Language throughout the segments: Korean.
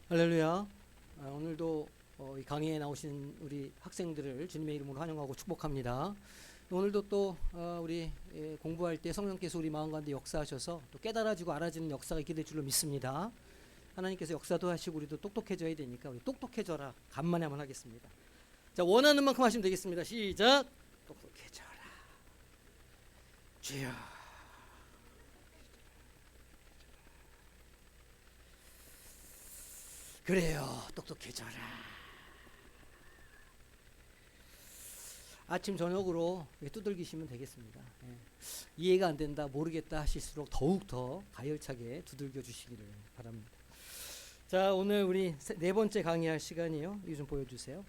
할렐루야. 오늘도 이 강의에 나오신 우리 학생들을 주님의 이름으로 환영하고 축복합니다. 오늘도 또 우리 공부할 때 성령께서 우리 마음 가운데 역사하셔서 또 깨달아지고 알아지는 역사가 있게 될 줄로 믿습니다. 하나님께서 역사도 하시고 우리도 똑똑해져야 되니까 우리 똑똑해져라 간만에 한번 하겠습니다. 자, 원하는 만큼 하시면 되겠습니다. 시작. 똑똑해져라 주여. 그래요, 똑똑해져라. 아침 저녁으로 두들기시면 되겠습니다. 이해가 안 된다, 모르겠다 하실수록 더욱더 가열차게 두들겨 주시기를 바랍니다. 자, 오늘 우리 네 번째 강의할 시간이에요. 이거 좀 보여주세요.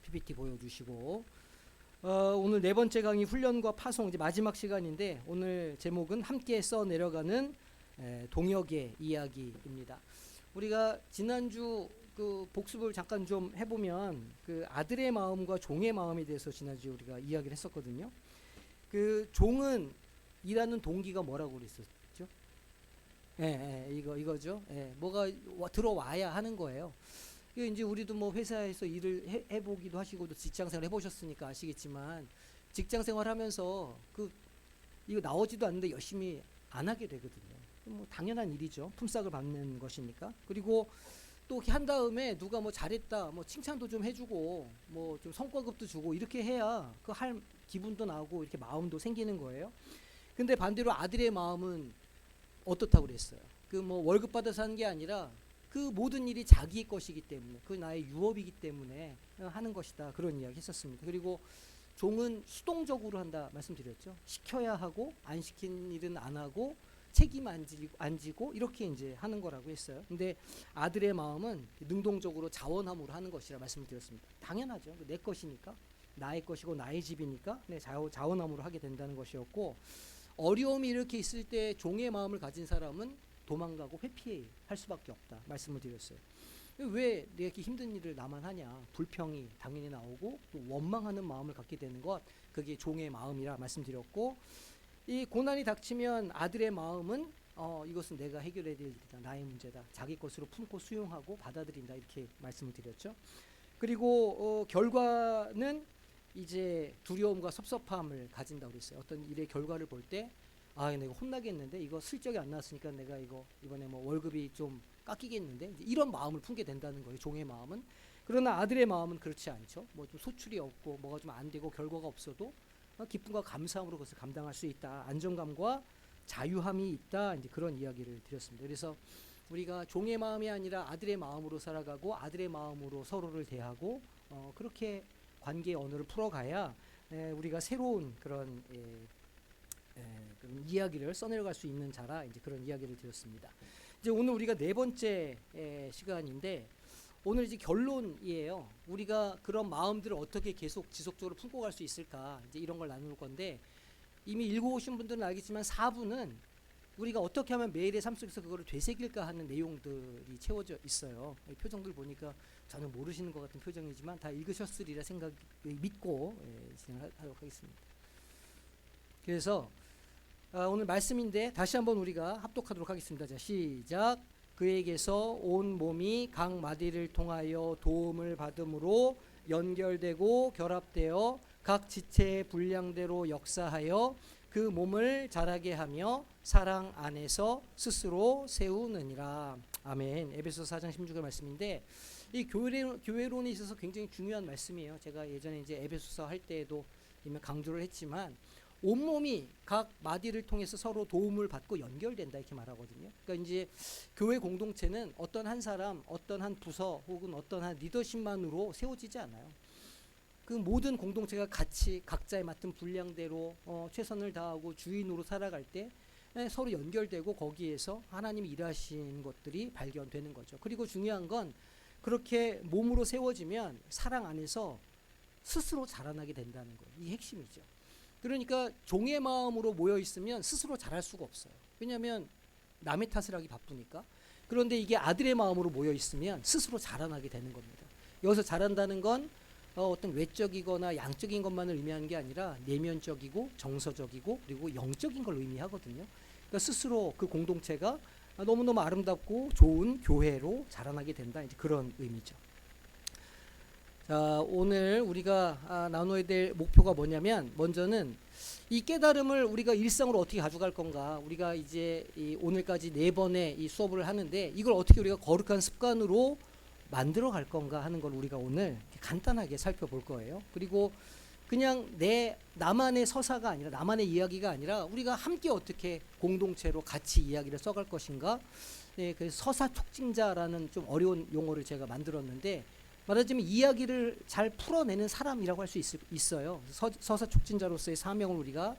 PPT 보여주시고, 오늘 네 번째 강의 훈련과 파송 이제 마지막 시간인데, 오늘 제목은 함께 써 내려가는 동역의 이야기입니다. 우리가 지난주 그 복습을 잠깐 좀 해보면 그 아들의 마음과 종의 마음에 대해서 지난주 우리가 이야기를 했었거든요. 그 종은 일하는 동기가 뭐라고 그랬었죠? 이거죠. 뭐가 들어와야 하는 거예요. 이제 우리도 뭐 회사에서 일을 해보기도 하시고 또 직장생활 해보셨으니까 아시겠지만 직장생활 하면서 그 이거 나오지도 않는데 열심히 안 하게 되거든요. 뭐 당연한 일이죠. 품삯을 받는 것이니까. 그리고 또 한 다음에 누가 뭐 잘했다, 뭐 칭찬도 좀 해주고, 뭐 좀 성과급도 주고 이렇게 해야 그 할 기분도 나고 이렇게 마음도 생기는 거예요. 근데 반대로 아들의 마음은 어떻다고 그랬어요? 그 뭐 월급 받아서 하는 게 아니라 그 모든 일이 자기의 것이기 때문에, 그 나의 유업이기 때문에 하는 것이다. 그런 이야기 했었습니다. 그리고 종은 수동적으로 한다 말씀드렸죠. 시켜야 하고 안 시킨 일은 안 하고 책임 안 지고 이렇게 이제 하는 거라고 했어요. 근데 아들의 마음은 능동적으로 자원함으로 하는 것이라 말씀을 드렸습니다. 당연하죠. 내 것이니까, 나의 것이고 나의 집이니까 자원함으로 하게 된다는 것이었고, 어려움이 이렇게 있을 때 종의 마음을 가진 사람은 도망가고 회피할 수밖에 없다 말씀을 드렸어요. 왜 내가 이렇게 힘든 일을 나만 하냐, 불평이 당연히 나오고 또 원망하는 마음을 갖게 되는 것, 그게 종의 마음이라 말씀드렸고, 이 고난이 닥치면 아들의 마음은 이것은 내가 해결해야 될 일이다, 나의 문제다, 자기 것으로 품고 수용하고 받아들인다, 이렇게 말씀을 드렸죠. 그리고 결과는 이제 두려움과 섭섭함을 가진다고 그랬어요. 어떤 일의 결과를 볼 때 내가 혼나겠는데, 이거 실적이 안 나왔으니까 내가 이거 이번에 뭐 월급이 좀 깎이겠는데, 이제 이런 마음을 품게 된다는 거예요, 종의 마음은. 그러나 아들의 마음은 그렇지 않죠. 뭐 좀 소출이 없고 뭐가 좀 안 되고 결과가 없어도 기쁨과 감사함으로 그것을 감당할 수 있다, 안정감과 자유함이 있다, 이제 그런 이야기를 드렸습니다. 그래서 우리가 종의 마음이 아니라 아들의 마음으로 살아가고 아들의 마음으로 서로를 대하고 그렇게 관계의 언어를 풀어가야 우리가 새로운 그런 그런 이야기를 써내려갈 수 있는 자라, 이제 그런 이야기를 드렸습니다. 이제 오늘 우리가 네 번째 시간인데, 오늘 이제 결론이에요. 우리가 그런 마음들을 어떻게 계속 지속적으로 품고 갈 수 있을까, 이제 이런 걸 나눌 건데, 이미 읽어오신 분들은 알겠지만 4부는 우리가 어떻게 하면 매일의 삶 속에서 그거를 되새길까 하는 내용들이 채워져 있어요. 표정들 보니까 전혀 모르시는 것 같은 표정이지만 다 읽으셨으리라 믿고 진행하도록 하겠습니다. 그래서 오늘 말씀인데 다시 한번 우리가 합독하도록 하겠습니다. 자, 시작. 그에게서 온 몸이 각 마디를 통하여 도움을 받음으로 연결되고 결합되어 각 지체의 분량대로 역사하여 그 몸을 자라게 하며 사랑 안에서 스스로 세우느니라. 아멘. 에베소서 4장 16절 말씀인데, 이 교회론에 있어서 굉장히 중요한 말씀이에요. 제가 예전에 이제 에베소서 할 때에도 이미 강조를 했지만, 온몸이 각 마디를 통해서 서로 도움을 받고 연결된다, 이렇게 말하거든요. 그러니까 이제 교회 공동체는 어떤 한 사람, 어떤 한 부서 혹은 어떤 한 리더십만으로 세워지지 않아요. 그 모든 공동체가 같이 각자의 맡은 분량대로 최선을 다하고 주인으로 살아갈 때 서로 연결되고 거기에서 하나님이 일하신 것들이 발견되는 거죠. 그리고 중요한 건 그렇게 몸으로 세워지면 사랑 안에서 스스로 자라나게 된다는 거예요. 이 핵심이죠. 그러니까 종의 마음으로 모여 있으면 스스로 잘할 수가 없어요. 왜냐하면 남의 탓을 하기 바쁘니까. 그런데 이게 아들의 마음으로 모여 있으면 스스로 자라나게 되는 겁니다. 여기서 자란다는 건 어떤 외적이거나 양적인 것만을 의미하는 게 아니라 내면적이고 정서적이고 그리고 영적인 걸 의미하거든요. 그러니까 스스로 그 공동체가 너무너무 아름답고 좋은 교회로 자라나게 된다. 이제 그런 의미죠. 자, 오늘 우리가 나눠야 될 목표가 뭐냐면, 먼저는 이 깨달음을 우리가 일상으로 어떻게 가져갈 건가. 우리가 이제 오늘까지 4번의 이 수업을 하는데, 이걸 어떻게 우리가 거룩한 습관으로 만들어 갈 건가 하는 걸 우리가 오늘 간단하게 살펴볼 거예요. 그리고 그냥 나만의 서사가 아니라, 나만의 이야기가 아니라, 우리가 함께 어떻게 공동체로 같이 이야기를 써갈 것인가. 네, 그 서사 촉진자라는 좀 어려운 용어를 제가 만들었는데, 말하자면 이야기를 잘 풀어내는 사람이라고 할 수 있어요. 서사 촉진자로서의 사명을 우리가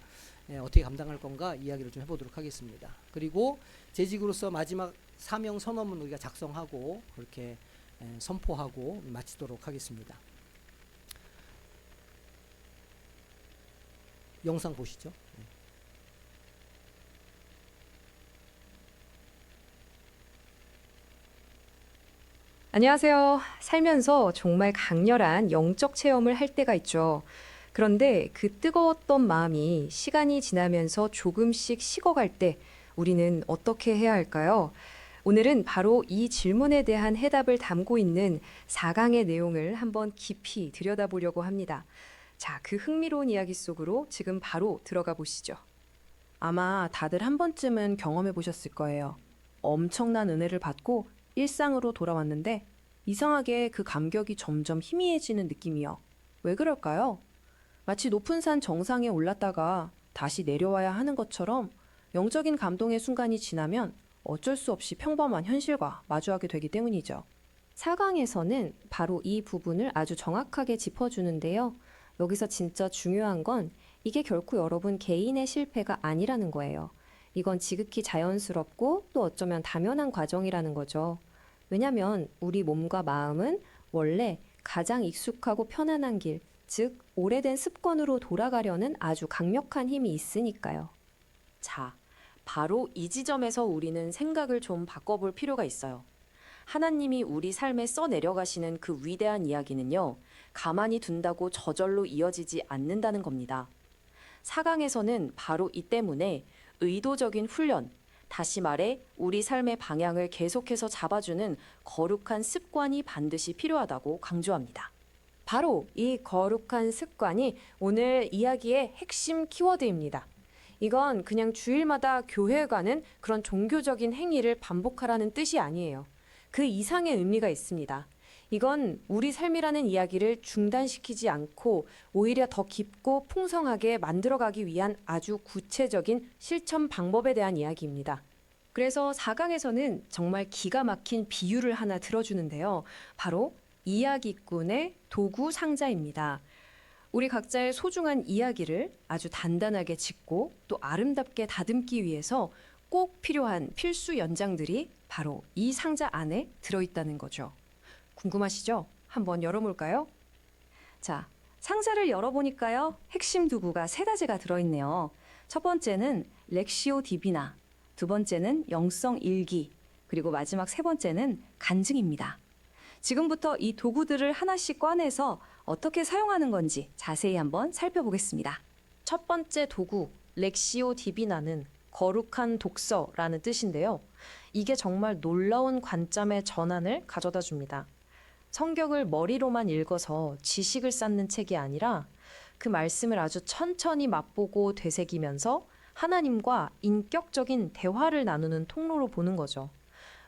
어떻게 감당할 건가 이야기를 좀 해보도록 하겠습니다. 그리고 재직으로서 마지막 사명 선언문 우리가 작성하고 그렇게 선포하고 마치도록 하겠습니다. 영상 보시죠. 안녕하세요. 살면서 정말 강렬한 영적 체험을 할 때가 있죠. 그런데 그 뜨거웠던 마음이 시간이 지나면서 조금씩 식어갈 때 우리는 어떻게 해야 할까요? 오늘은 바로 이 질문에 대한 해답을 담고 있는 4강의 내용을 한번 깊이 들여다보려고 합니다. 자, 그 흥미로운 이야기 속으로 지금 바로 들어가 보시죠. 아마 다들 한 번쯤은 경험해 보셨을 거예요. 엄청난 은혜를 받고 일상으로 돌아왔는데 이상하게 그 감격이 점점 희미해지는 느낌이요. 왜 그럴까요? 마치 높은 산 정상에 올랐다가 다시 내려와야 하는 것처럼 영적인 감동의 순간이 지나면 어쩔 수 없이 평범한 현실과 마주하게 되기 때문이죠. 4강에서는 바로 이 부분을 아주 정확하게 짚어주는데요. 여기서 진짜 중요한 건 이게 결코 여러분 개인의 실패가 아니라는 거예요. 이건 지극히 자연스럽고 또 어쩌면 당연한 과정이라는 거죠. 왜냐면 우리 몸과 마음은 원래 가장 익숙하고 편안한 길, 즉 오래된 습관으로 돌아가려는 아주 강력한 힘이 있으니까요. 자, 바로 이 지점에서 우리는 생각을 좀 바꿔볼 필요가 있어요. 하나님이 우리 삶에 써내려가시는 그 위대한 이야기는요, 가만히 둔다고 저절로 이어지지 않는다는 겁니다. 4강에서는 바로 이 때문에 의도적인 훈련, 다시 말해 우리 삶의 방향을 계속해서 잡아주는 거룩한 습관이 반드시 필요하다고 강조합니다. 바로 이 거룩한 습관이 오늘 이야기의 핵심 키워드입니다. 이건 그냥 주일마다 교회에 가는 그런 종교적인 행위를 반복하라는 뜻이 아니에요. 그 이상의 의미가 있습니다. 이건 우리 삶이라는 이야기를 중단시키지 않고 오히려 더 깊고 풍성하게 만들어가기 위한 아주 구체적인 실천 방법에 대한 이야기입니다. 그래서 4강에서는 정말 기가 막힌 비유를 하나 들어주는데요. 바로 이야기꾼의 도구 상자입니다. 우리 각자의 소중한 이야기를 아주 단단하게 짓고 또 아름답게 다듬기 위해서 꼭 필요한 필수 연장들이 바로 이 상자 안에 들어있다는 거죠. 궁금하시죠? 한번 열어볼까요? 자, 상자를 열어보니까요. 핵심 도구가 3가지가 들어있네요. 첫 번째는 렉시오 디비나, 두 번째는 영성 일기, 그리고 마지막 3번째는 간증입니다. 지금부터 이 도구들을 하나씩 꺼내서 어떻게 사용하는 건지 자세히 한번 살펴보겠습니다. 첫 번째 도구, 렉시오 디비나는 거룩한 독서라는 뜻인데요. 이게 정말 놀라운 관점의 전환을 가져다 줍니다. 성경을 머리로만 읽어서 지식을 쌓는 책이 아니라 그 말씀을 아주 천천히 맛보고 되새기면서 하나님과 인격적인 대화를 나누는 통로로 보는 거죠.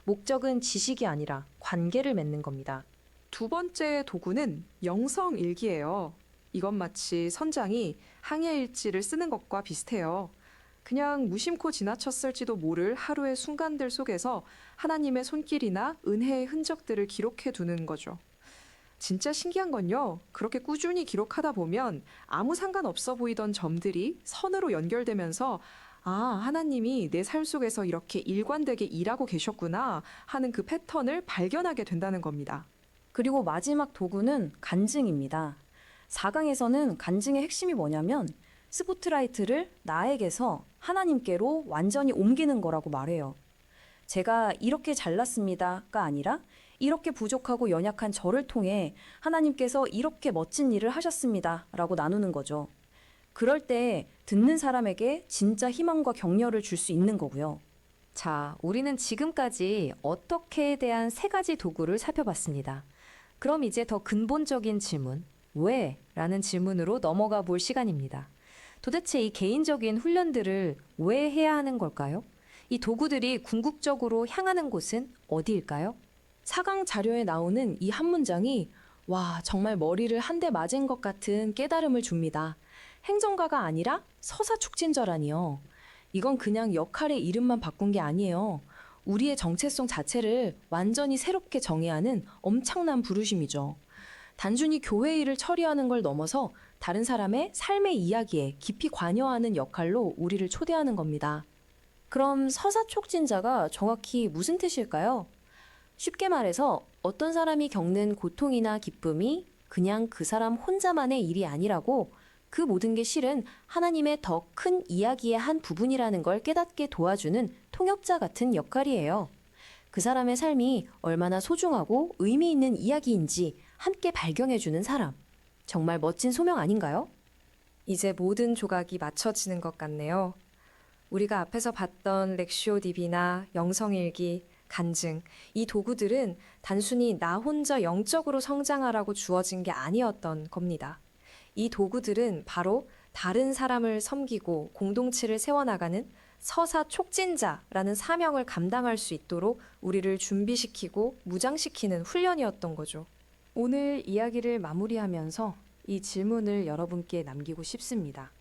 목적은 지식이 아니라 관계를 맺는 겁니다. 두 번째 도구는 영성일기예요. 이건 마치 선장이 항해일지를 쓰는 것과 비슷해요. 그냥 무심코 지나쳤을지도 모를 하루의 순간들 속에서 하나님의 손길이나 은혜의 흔적들을 기록해 두는 거죠. 진짜 신기한 건요. 그렇게 꾸준히 기록하다 보면 아무 상관없어 보이던 점들이 선으로 연결되면서 아, 하나님이 내 삶 속에서 이렇게 일관되게 일하고 계셨구나 하는 그 패턴을 발견하게 된다는 겁니다. 그리고 마지막 도구는 간증입니다. 4강에서는 간증의 핵심이 뭐냐면 스포트라이트를 나에게서 하나님께로 완전히 옮기는 거라고 말해요. 제가 이렇게 잘났습니다가 아니라 이렇게 부족하고 연약한 저를 통해 하나님께서 이렇게 멋진 일을 하셨습니다 라고 나누는 거죠. 그럴 때 듣는 사람에게 진짜 희망과 격려를 줄 수 있는 거고요. 자, 우리는 지금까지 어떻게에 대한 세 가지 도구를 살펴봤습니다. 그럼 이제 더 근본적인 질문, 왜? 라는 질문으로 넘어가 볼 시간입니다. 도대체 이 개인적인 훈련들을 왜 해야 하는 걸까요? 이 도구들이 궁극적으로 향하는 곳은 어디일까요? 4강 자료에 나오는 이 한 문장이 와, 정말 머리를 한 대 맞은 것 같은 깨달음을 줍니다. 행정가가 아니라 서사촉진저라니요. 이건 그냥 역할의 이름만 바꾼 게 아니에요. 우리의 정체성 자체를 완전히 새롭게 정해야 하는 엄청난 부르심이죠. 단순히 교회 일을 처리하는 걸 넘어서 다른 사람의 삶의 이야기에 깊이 관여하는 역할로 우리를 초대하는 겁니다. 그럼 서사촉진자가 정확히 무슨 뜻일까요? 쉽게 말해서 어떤 사람이 겪는 고통이나 기쁨이 그냥 그 사람 혼자만의 일이 아니라고, 그 모든 게 실은 하나님의 더 큰 이야기의 한 부분이라는 걸 깨닫게 도와주는 통역자 같은 역할이에요. 그 사람의 삶이 얼마나 소중하고 의미 있는 이야기인지 함께 발견해주는 사람. 정말 멋진 소명 아닌가요? 이제 모든 조각이 맞춰지는 것 같네요. 우리가 앞에서 봤던 렉시오 디비나 영성일기, 간증, 이 도구들은 단순히 나 혼자 영적으로 성장하라고 주어진 게 아니었던 겁니다. 이 도구들은 바로 다른 사람을 섬기고 공동체를 세워나가는 서사 촉진자라는 사명을 감당할 수 있도록 우리를 준비시키고 무장시키는 훈련이었던 거죠. 오늘 이야기를 마무리하면서 이 질문을 여러분께 남기고 싶습니다.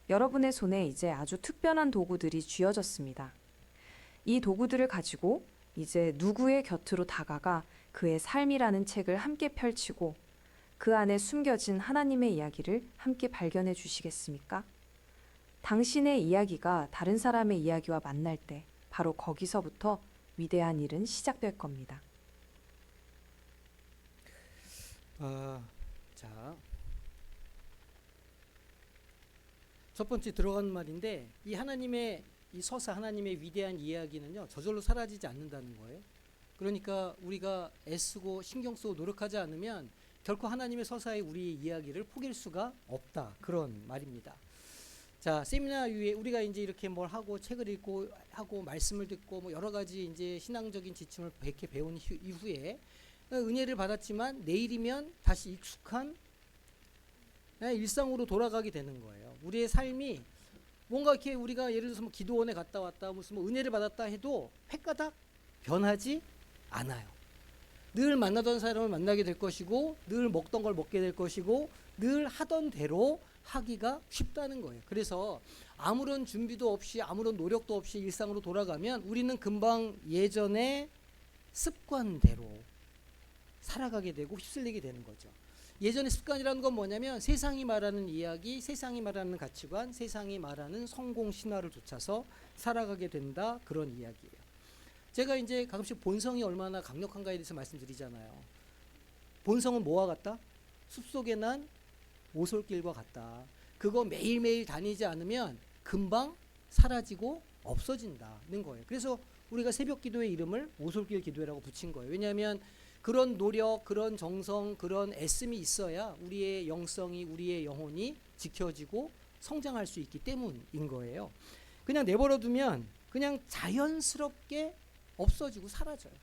여러분의 손에 이제 아주 특별한 도구들이 쥐어졌습니다. 이 도구들을 가지고 이제 누구의 곁으로 다가가 그의 삶이라는 책을 함께 펼치고 그 안에 숨겨진 하나님의 이야기를 함께 발견해 주시겠습니까? 당신의 이야기가 다른 사람의 이야기와 만날 때 바로 거기서부터 위대한 일은 시작될 겁니다. 자, 첫 번째 들어가는 말인데, 이 하나님의 이 서사, 하나님의 위대한 이야기는요, 저절로 사라지지 않는다는 거예요. 그러니까 우리가 애쓰고 신경 쓰고 노력하지 않으면 결코 하나님의 서사에 우리의 이야기를 포기할 수가 없다, 그런 말입니다. 자, 세미나 위에 우리가 이제 이렇게 뭘 하고 책을 읽고 하고 말씀을 듣고 뭐 여러 가지 이제 신앙적인 지침을 이렇게 배운 이후에 은혜를 받았지만 내일이면 다시 익숙한 일상으로 돌아가게 되는 거예요. 우리의 삶이 뭔가 이렇게 우리가 예를 들어서 뭐 기도원에 갔다 왔다 무슨 뭐 은혜를 받았다 해도 획가닥 변하지 않아요. 늘 만나던 사람을 만나게 될 것이고, 늘 먹던 걸 먹게 될 것이고, 늘 하던 대로 하기가 쉽다는 거예요. 그래서 아무런 준비도 없이 아무런 노력도 없이 일상으로 돌아가면 우리는 금방 예전의 습관대로 살아가게 되고 휩쓸리게 되는 거죠. 예전의 습관이라는 건 뭐냐면 세상이 말하는 이야기, 세상이 말하는 가치관, 세상이 말하는 성공 신화를 쫓아서 살아가게 된다, 그런 이야기예요. 제가 이제 가끔씩 본성이 얼마나 강력한가에 대해서 말씀드리잖아요. 본성은 뭐와 같다? 숲속에 난 오솔길과 같다. 그거 매일매일 다니지 않으면 금방 사라지고 없어진다는 거예요. 그래서 우리가 새벽 기도의 이름을 오솔길 기도회라고 붙인 거예요. 왜냐하면 그런 노력, 그런 정성, 그런 애씀이 있어야 우리의 영성이, 우리의 영혼이 지켜지고 성장할 수 있기 때문인 거예요. 그냥 내버려 두면 그냥 자연스럽게 없어지고 사라져요.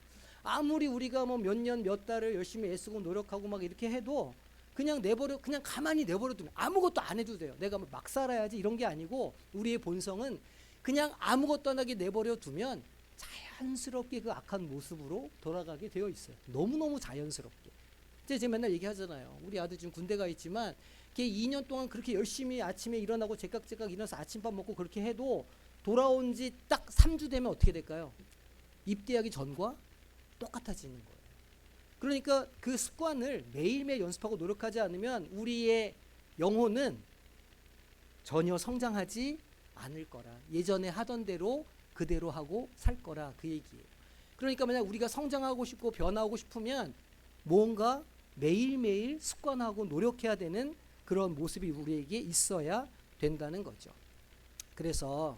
아무리 우리가 뭐 몇 년, 몇 달을 열심히 애쓰고 노력하고 막 이렇게 해도 그냥 그냥 가만히 내버려 두면 아무것도 안 해도 돼요. 내가 막 살아야지 이런 게 아니고, 우리의 본성은 그냥 아무것도 안 하게 내버려 두면 자연스럽게 그 악한 모습으로 돌아가게 되어 있어요. 너무너무 자연스럽게. 제가 맨날 얘기하잖아요. 우리 아들 지금 군대가 있지만 걔 2년 동안 그렇게 열심히 아침에 일어나고 제깍제깍 일어나서 아침밥 먹고 그렇게 해도 돌아온 지 딱 3주 되면 어떻게 될까요? 입대하기 전과 똑같아지는 거예요. 그러니까 그 습관을 매일매일 연습하고 노력하지 않으면 우리의 영혼은 전혀 성장하지 않을 거라. 예전에 하던 대로 그대로 하고 살 거라, 그 얘기예요. 그러니까 만약 우리가 성장하고 싶고 변화하고 싶으면 뭔가 매일매일 습관하고 노력해야 되는 그런 모습이 우리에게 있어야 된다는 거죠. 그래서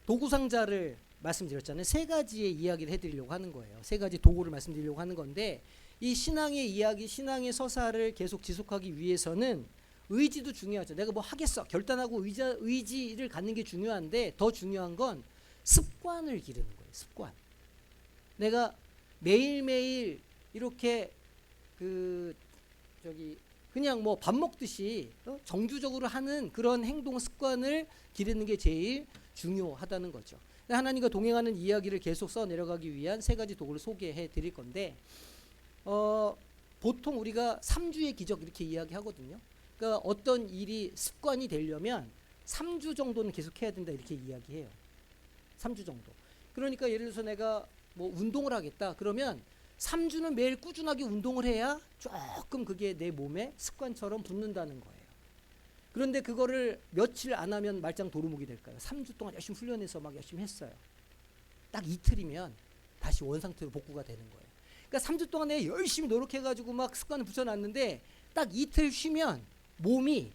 도구상자를 말씀드렸잖아요. 세 가지의 이야기를 해드리려고 하는 거예요. 세 가지 도구를 말씀드리려고 하는 건데, 이 신앙의 이야기, 신앙의 서사를 계속 지속하기 위해서는 의지도 중요하죠. 내가 뭐 하겠어 결단하고 의지를 갖는 게 중요한데, 더 중요한 건 습관을 기르는 거예요. 습관. 내가 매일매일 이렇게 그냥 뭐 밥 먹듯이 정주적으로 하는 그런 행동 습관을 기르는 게 제일 중요하다는 거죠. 하나님과 동행하는 이야기를 계속 써 내려가기 위한 세 가지 도구를 소개해 드릴 건데, 보통 우리가 3주의 기적 이렇게 이야기하거든요. 그러니까 어떤 일이 습관이 되려면 3주 정도는 계속 해야 된다 이렇게 이야기해요. 3주 정도. 그러니까 예를 들어서 내가 뭐 운동을 하겠다 그러면 3주는 매일 꾸준하게 운동을 해야 조금 그게 내 몸에 습관처럼 붙는다는 거예요. 그런데 그거를 며칠 안 하면 말짱 도루묵이 될까요? 3주 동안 열심히 훈련해서 막 열심히 했어요. 딱 이틀이면 다시 원상태로 복구가 되는 거예요. 그러니까 3주 동안 내가 열심히 노력해가지고 막 습관을 붙여놨는데 딱 이틀 쉬면 몸이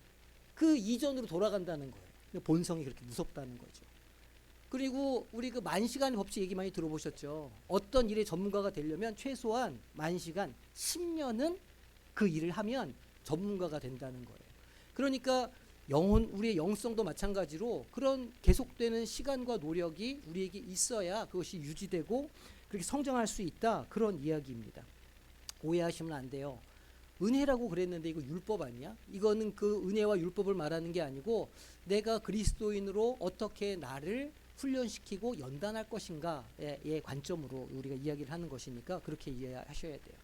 그 이전으로 돌아간다는 거예요. 본성이 그렇게 무섭다는 거죠. 그리고 우리 그 만시간의 법칙 얘기 많이 들어보셨죠. 어떤 일의 전문가가 되려면 최소한 만시간 10년은 그 일을 하면 전문가가 된다는 거예요. 그러니까 우리의 영성도 마찬가지로 그런 계속되는 시간과 노력이 우리에게 있어야 그것이 유지되고 그렇게 성장할 수 있다, 그런 이야기입니다. 오해하시면 안 돼요. 은혜라고 그랬는데 이거 율법 아니야? 이거는 그 은혜와 율법을 말하는 게 아니고 내가 그리스도인으로 어떻게 나를 훈련시키고 연단할 것인가의 관점으로 우리가 이야기를 하는 것이니까 그렇게 이해하셔야 돼요.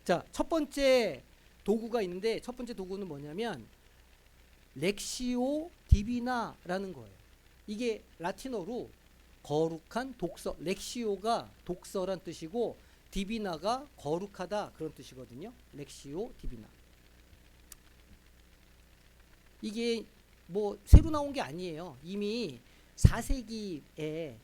자, 첫 번째 도구가 있는데, 첫 번째 도구는 뭐냐면 렉시오 디비나라는 거예요. 이게 라틴어로 거룩한 독서, 렉시오가 독서란 뜻이고 디비나가 거룩하다 그런 뜻이거든요. 렉시오 디비나. 이게 뭐 새로 나온 게 아니에요. 이미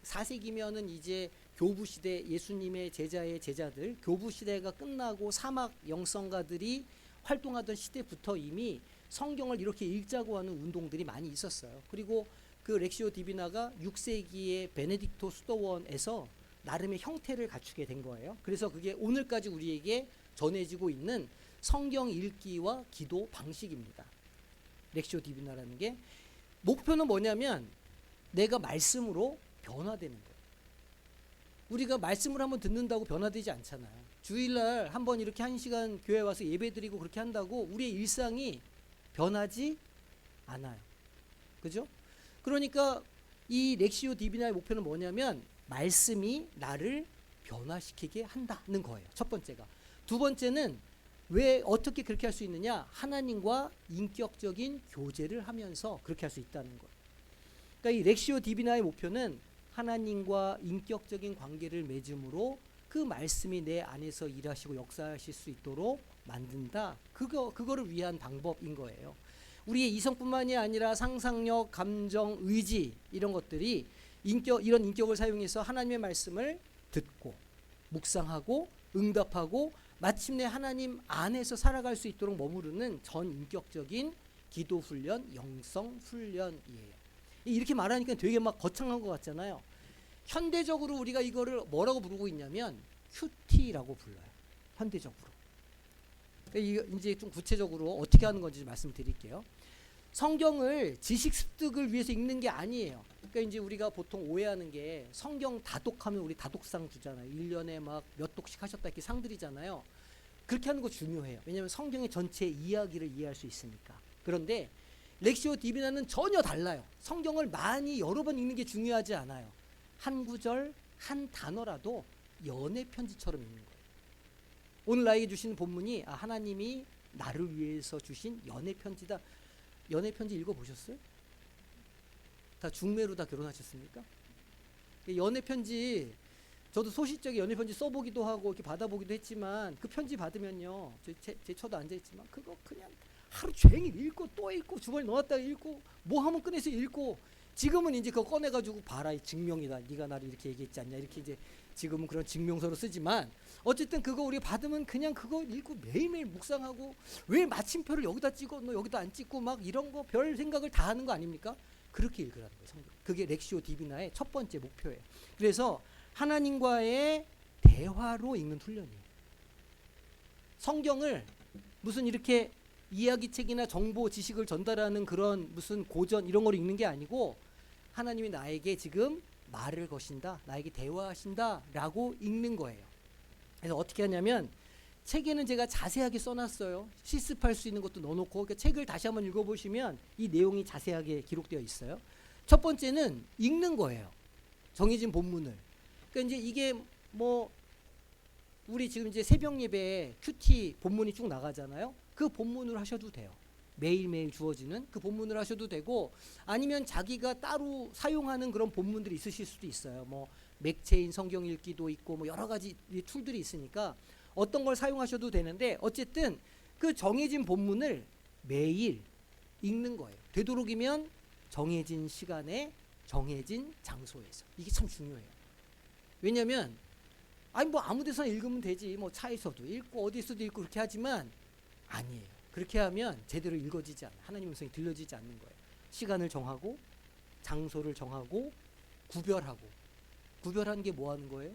4세기면은 이제 교부 시대, 예수님의 제자의 제자들, 교부 시대가 끝나고 사막 영성가들이 활동하던 시대부터 이미 성경을 이렇게 읽자고 하는 운동들이 많이 있었어요. 그리고 그 렉시오 디비나가 6세기의 베네딕토 수도원에서 나름의 형태를 갖추게 된 거예요. 그래서 그게 오늘까지 우리에게 전해지고 있는 성경 읽기와 기도 방식입니다. 렉시오 디비나라는 게 목표는 뭐냐면 내가 말씀으로 변화되는 거예요. 우리가 말씀을 한번 듣는다고 변화되지 않잖아요. 주일날 한번 이렇게 1시간 교회 와서 예배드리고 그렇게 한다고 우리의 일상이 변하지 않아요. 그죠? 그러니까 이 렉시오 디비나의 목표는 뭐냐면 말씀이 나를 변화시키게 한다는 거예요. 첫 번째가. 두 번째는 왜 어떻게 그렇게 할 수 있느냐? 하나님과 인격적인 교제를 하면서 그렇게 할 수 있다는 거예요. 그러니까 이 렉시오 디비나의 목표는 하나님과 인격적인 관계를 맺음으로 그 말씀이 내 안에서 일하시고 역사하실 수 있도록 만든다. 그거를 위한 방법인 거예요. 우리의 이성뿐만이 아니라 상상력, 감정, 의지 이런 것들이 이런 인격을 사용해서 하나님의 말씀을 듣고 묵상하고 응답하고 마침내 하나님 안에서 살아갈 수 있도록 머무르는 전인격적인 기도 훈련, 영성 훈련이에요. 이렇게 말하니까 되게 막 거창한 것 같잖아요. 현대적으로 우리가 이거를 뭐라고 부르고 있냐면 큐티라고 불러요. 현대적으로. 그러니까 이제 좀 구체적으로 어떻게 하는 건지 말씀드릴게요. 성경을 지식 습득을 위해서 읽는 게 아니에요. 그러니까 이제 우리가 보통 오해하는 게 성경 다독하면 우리 다독상 주잖아요. 1년에 막 몇 독씩 하셨다 이렇게 상 드리잖아요. 그렇게 하는 거 중요해요. 왜냐하면 성경의 전체 이야기를 이해할 수 있으니까. 그런데 렉시오 디비나는 전혀 달라요. 성경을 많이 여러 번 읽는 게 중요하지 않아요. 한 구절, 한 단어라도 연애 편지처럼 읽는 거예요. 오늘 나에게 주신 본문이 하나님이 나를 위해서 주신 연애 편지다. 연애 편지 읽어보셨어요? 다 중매로 다 결혼하셨습니까? 연애 편지 저도 소시적인 연애 편지 써보기도 하고 이렇게 받아보기도 했지만 그 편지 받으면요, 제 처도 앉아있지만 그거 그냥 하루 종일 읽고 또 읽고 주머니 넣었다가 읽고 뭐 하면 꺼내서 읽고, 지금은 이제 그거 꺼내가지고 봐라 이 증명이다, 네가 나를 이렇게 얘기했지 않냐, 이렇게 이제 지금은 그런 증명서로 쓰지만 어쨌든 그거 우리가 받으면 그냥 그거 읽고 매일매일 묵상하고 왜 마침표를 여기다 찍어 너 여기다 안 찍고 막 이런 거 별 생각을 다 하는 거 아닙니까? 그렇게 읽으라는 거예요. 성경. 그게 렉시오 디비나의 첫 번째 목표예요. 그래서 하나님과의 대화로 읽는 훈련이에요. 성경을 무슨 이렇게 이야기책이나 정보 지식을 전달하는 그런 무슨 고전 이런 걸 읽는 게 아니고 하나님이 나에게 지금 말을 거신다, 나에게 대화하신다라고 읽는 거예요. 그래서 어떻게 하냐면 책에는 제가 자세하게 써놨어요. 실습할 수 있는 것도 넣어놓고, 그러니까 책을 다시 한번 읽어보시면 이 내용이 자세하게 기록되어 있어요. 첫 번째는 읽는 거예요. 정해진 본문을. 그러니까 이제 이게 뭐 우리 지금 이제 새벽 예배에 큐티 본문이 쭉 나가잖아요. 그 본문을 하셔도 돼요. 매일매일 주어지는 그 본문을 하셔도 되고, 아니면 자기가 따로 사용하는 그런 본문들이 있으실 수도 있어요. 뭐 맥체인 성경 읽기도 있고 뭐 여러 가지 툴들이 있으니까 어떤 걸 사용하셔도 되는데, 어쨌든 그 정해진 본문을 매일 읽는 거예요. 되도록이면 정해진 시간에 정해진 장소에서. 이게 참 중요해요. 왜냐면 아니 뭐 아무 데서나 읽으면 되지, 뭐 차에서도 읽고 어디서도 읽고 그렇게 하지만 아니에요. 그렇게 하면 제대로 읽어지지 않아요. 하나님 음성이 들려지지 않는 거예요. 시간을 정하고 장소를 정하고 구별하고. 구별하는 게 뭐 하는 거예요?